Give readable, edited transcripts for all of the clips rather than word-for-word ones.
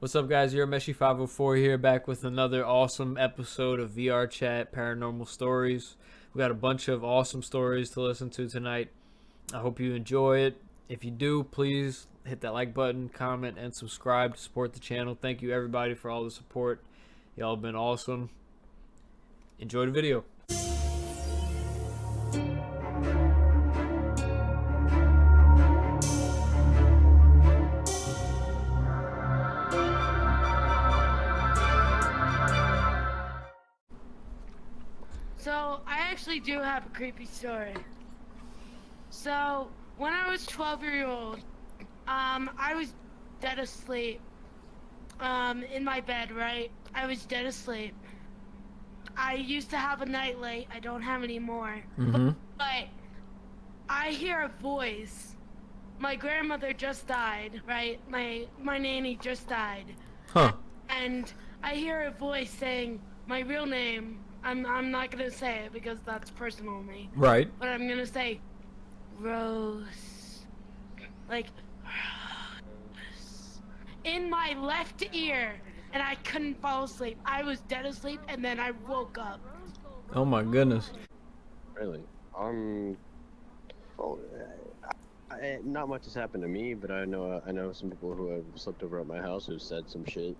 What's up, guys? You're Meshi504 here, back with another awesome episode of VRchat Paranormal Stories. We got a bunch of awesome stories to listen to tonight. I hope you enjoy it. If you do, please hit that like button, comment, and subscribe to support the channel. Thank you, everybody, for all the support. Y'all have been awesome. Enjoy the video. So, I actually do have a creepy story. So, when I was 12 years old, I was dead asleep, in my bed, right? I was dead asleep. I used to have a nightlight. I don't have any more. But I hear a voice. My grandmother just died, right? My nanny just died. Huh. And I hear a voice saying my real name. I'm not gonna say it because that's personal to me. Right. But I'm gonna say Rose. Like Rose. In my left ear, and I couldn't fall asleep. I was dead asleep and then I woke up. Oh my goodness. Really? Well, not much has happened to me, but I know some people who have slept over at my house who said some shit.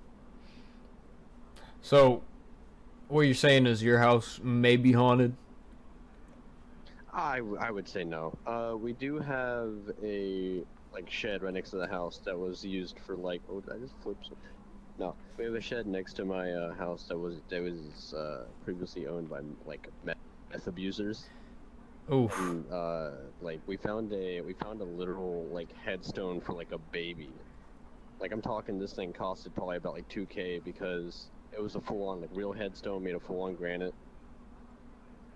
So, what you're saying is your house may be haunted? I would say no. We do have a shed right next to the house that was used for oh, did I just flip some? No, we have a shed next to my house that was previously owned by meth abusers. Oof. And we found a literal headstone for a baby. I'm talking, this thing costed probably about $2K because it was a full-on real headstone made of full-on granite.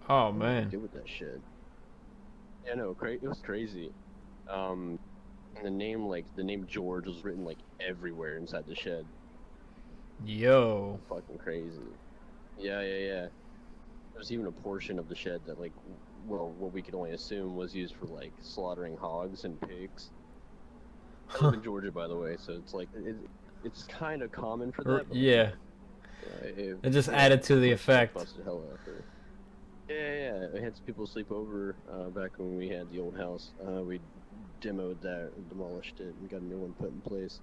Oh What did man. I do with that shit? Yeah, no, it was crazy. And the name George was written everywhere inside the shed. Yo. Fucking crazy. Yeah. There's even a portion of the shed that what we could only assume was used for slaughtering hogs and pigs. I live in Georgia, by the way, so it's kind of common for that. But Yeah. It just added to the effect. Busted hell out of it. Yeah. We had some people sleep over back when we had the old house. We demoed that, demolished it, and got a new one put in place.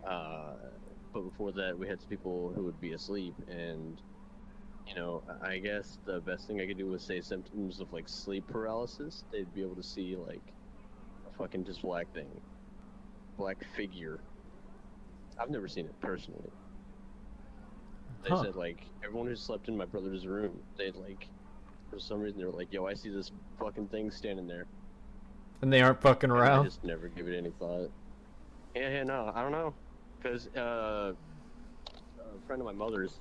But before that, we had some people who would be asleep, and I guess the best thing I could do was say symptoms of sleep paralysis. They'd be able to see a fucking just black thing, black figure. I've never seen it personally. They said everyone who slept in my brother's room, they'd for some reason they were like, yo, I see this fucking thing standing there. And they aren't fucking And I around? just never give it any thought. Yeah, no, I don't know. Because a friend of my mother's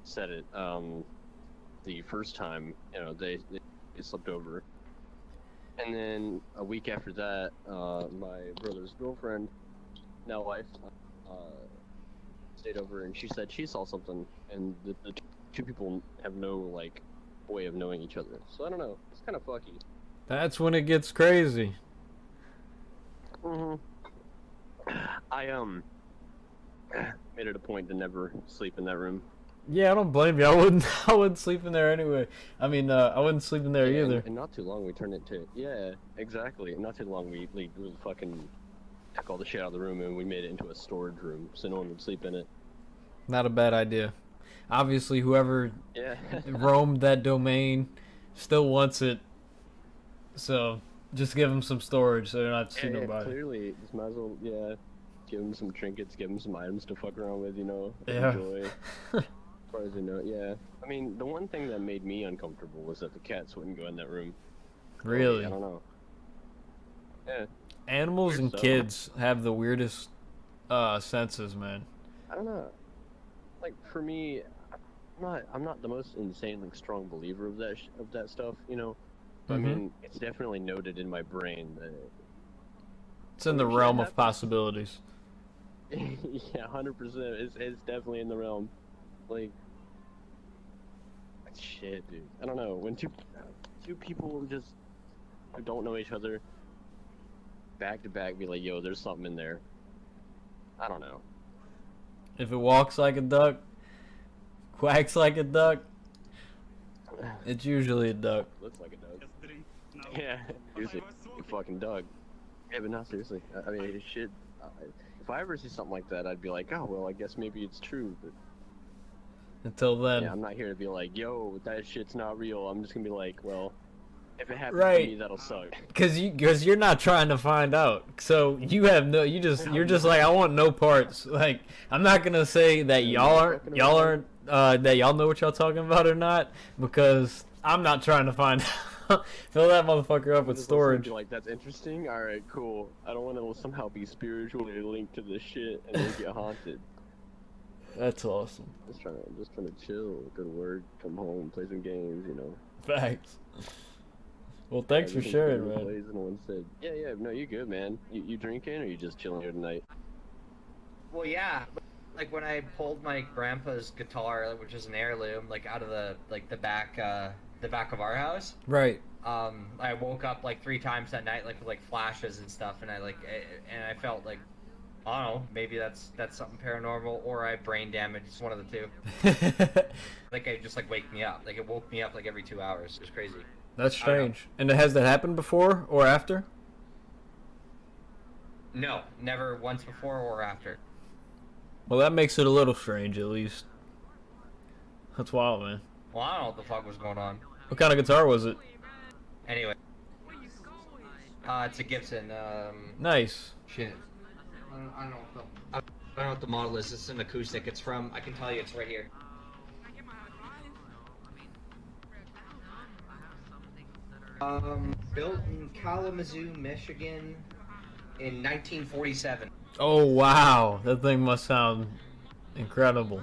said it the first time, they slept over. And then a week after that, my brother's girlfriend, now wife, stayed over, and she said she saw something, and the two people have no way of knowing each other. So I don't know. It's kind of fucky. That's when it gets crazy. I made it a point to never sleep in that room. Yeah, I don't blame you. I wouldn't sleep in there anyway. I mean, I wouldn't sleep in there either. And not too long we turned it to exactly. Not too long we fucking took all the shit out of the room and we made it into a storage room so no one would sleep in it. Not a bad idea. Obviously, whoever roamed that domain still wants it. So just give them some storage so they're not seeing nobody. Clearly, just might as well, give them some trinkets, give them some items to fuck around with, Yeah. enjoy. As far as I know, yeah. I mean, the one thing that made me uncomfortable was that the cats wouldn't go in that room. Really? I don't know. Yeah. Animals and So- kids have the weirdest senses, man. I don't know. For me, I'm not the most insanely strong believer of that stuff, But I mean, it's definitely noted in my brain that It's in the shit realm of happens. possibilities. yeah, 100%. It's definitely in the realm. Shit, dude. I don't know. When two people just who don't know each other back to back be like, yo, there's something in there. I don't know. If it walks like a duck, quacks like a duck, it's usually a duck. Looks like a dog. Yeah, usually a fucking dog. Yeah, but no, seriously. I mean, shit. If I ever see something like that, I'd be like, oh, well, I guess maybe it's true. But Until then. yeah, I'm not here to be like, yo, that shit's not real. I'm just gonna be like, well, if it happens Right. to me, that'll suck. Cause you're not trying to find out, so you're just like, I want no parts. Like, I'm not gonna say that y'all aren't that y'all know what y'all talking about or not, because I'm not trying to find out. Fill that motherfucker up with storage. Be like, that's interesting. All right, cool. I don't want to somehow be spiritually linked to this shit and then get haunted. That's awesome. Just trying to chill, go to work, come home, play some games, you know. Facts. Well, thanks for sharing, man. And one said, yeah, no, you good, man. You drinking or you just chilling here tonight? Well, yeah. Like when I pulled my grandpa's guitar, which is an heirloom, like out of the back of our house. Right. I woke up like 3 times that night, like with like flashes and stuff, and I felt like, I don't know, maybe that's something paranormal, or I have brain damage. It's one of the two. Like it just like wake me up. Like it woke me up like every 2 hours. It was crazy. That's strange. And has that happened before or after? No, never once before or after. Well, that makes it a little strange, at least. That's wild, man. Well, I don't know what the fuck was going on. What kind of guitar was it? Anyway. It's a Gibson, Nice. Shit. I don't know what the model is. It's an acoustic. It's from, I can tell you, it's right here. Built in Kalamazoo, Michigan in 1947. Oh, wow. That thing must sound incredible.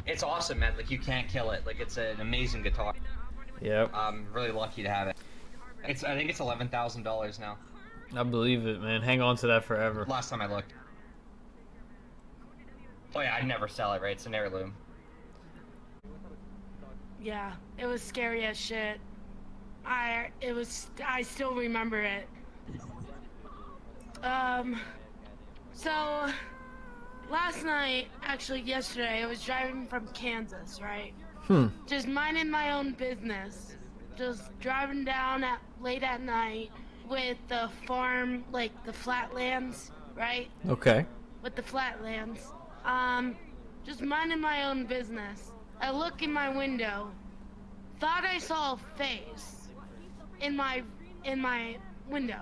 It's awesome, man. Like, you can't kill it. Like, it's an amazing guitar. Yep. I'm really lucky to have it. I think it's $11,000 now. I believe it, man. Hang on to that forever. Last time I looked. Oh yeah, I'd never sell it, right? It's an heirloom. Yeah, it was scary as shit. I still remember it. So last night, actually yesterday, I was driving from Kansas, right? Just minding my own business. Just driving down late at night with the farm, like the flatlands, right? Okay. With the flatlands. Just minding my own business. I look in my window, thought I saw a face in my window.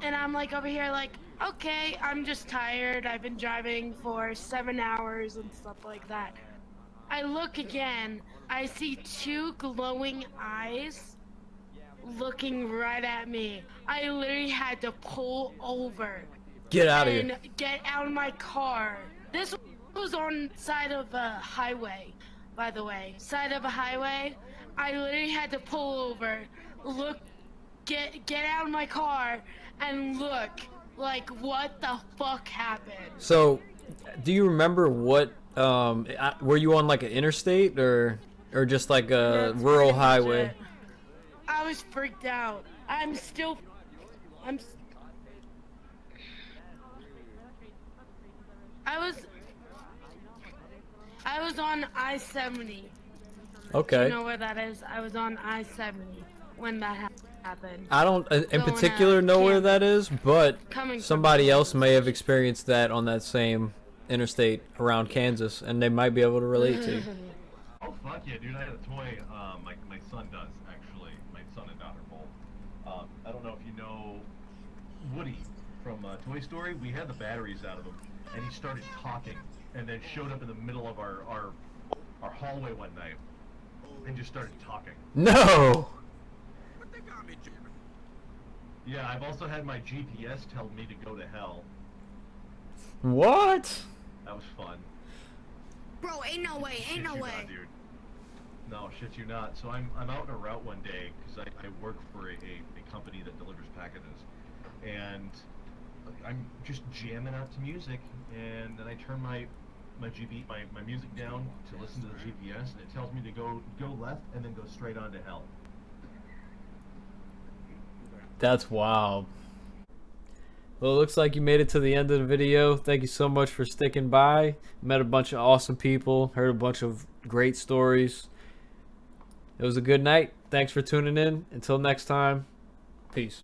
And I'm like over here like, okay, I'm just tired. I've been driving for 7 hours and stuff like that. I look again, I see 2 glowing eyes looking right at me. I literally had to pull over. Get out of here. And get out of my car. This was on side of a highway, by the way. Side of a highway. I literally had to pull over, look, get out of my car, and look, like, what the fuck happened? So, do you remember what, were you on like an interstate or just like a That's rural pretty much highway? it. I was freaked out. I was on I-70. Okay. You know where that is? I was on I-70 when that happened. I don't in Going particular out know where Kansas. that is, but Coming from somebody else Kansas. may have experienced that on that same interstate around Kansas, and they might be able to relate to. Oh fuck yeah, dude! I had a toy. My son does actually. My son and daughter both. I don't know if you know Woody from Toy Story. We had the batteries out of him, and he started talking, and then showed up in the middle of our hallway one night, and just started talking. No. Yeah, I've also had my GPS tell me to go to hell. What? That was fun. Bro, ain't no way, Shit you not, dude. No, shit you not. So I'm out on a route one day because I work for a company that delivers packages, and I'm just jamming out to music, and then I turn my music down to listen to the GPS, and it tells me to go left and then go straight on to hell. That's wild. Well, it looks like you made it to the end of the video. Thank you so much for sticking by. Met a bunch of awesome people. Heard a bunch of great stories. It was a good night. Thanks for tuning in. Until next time, peace.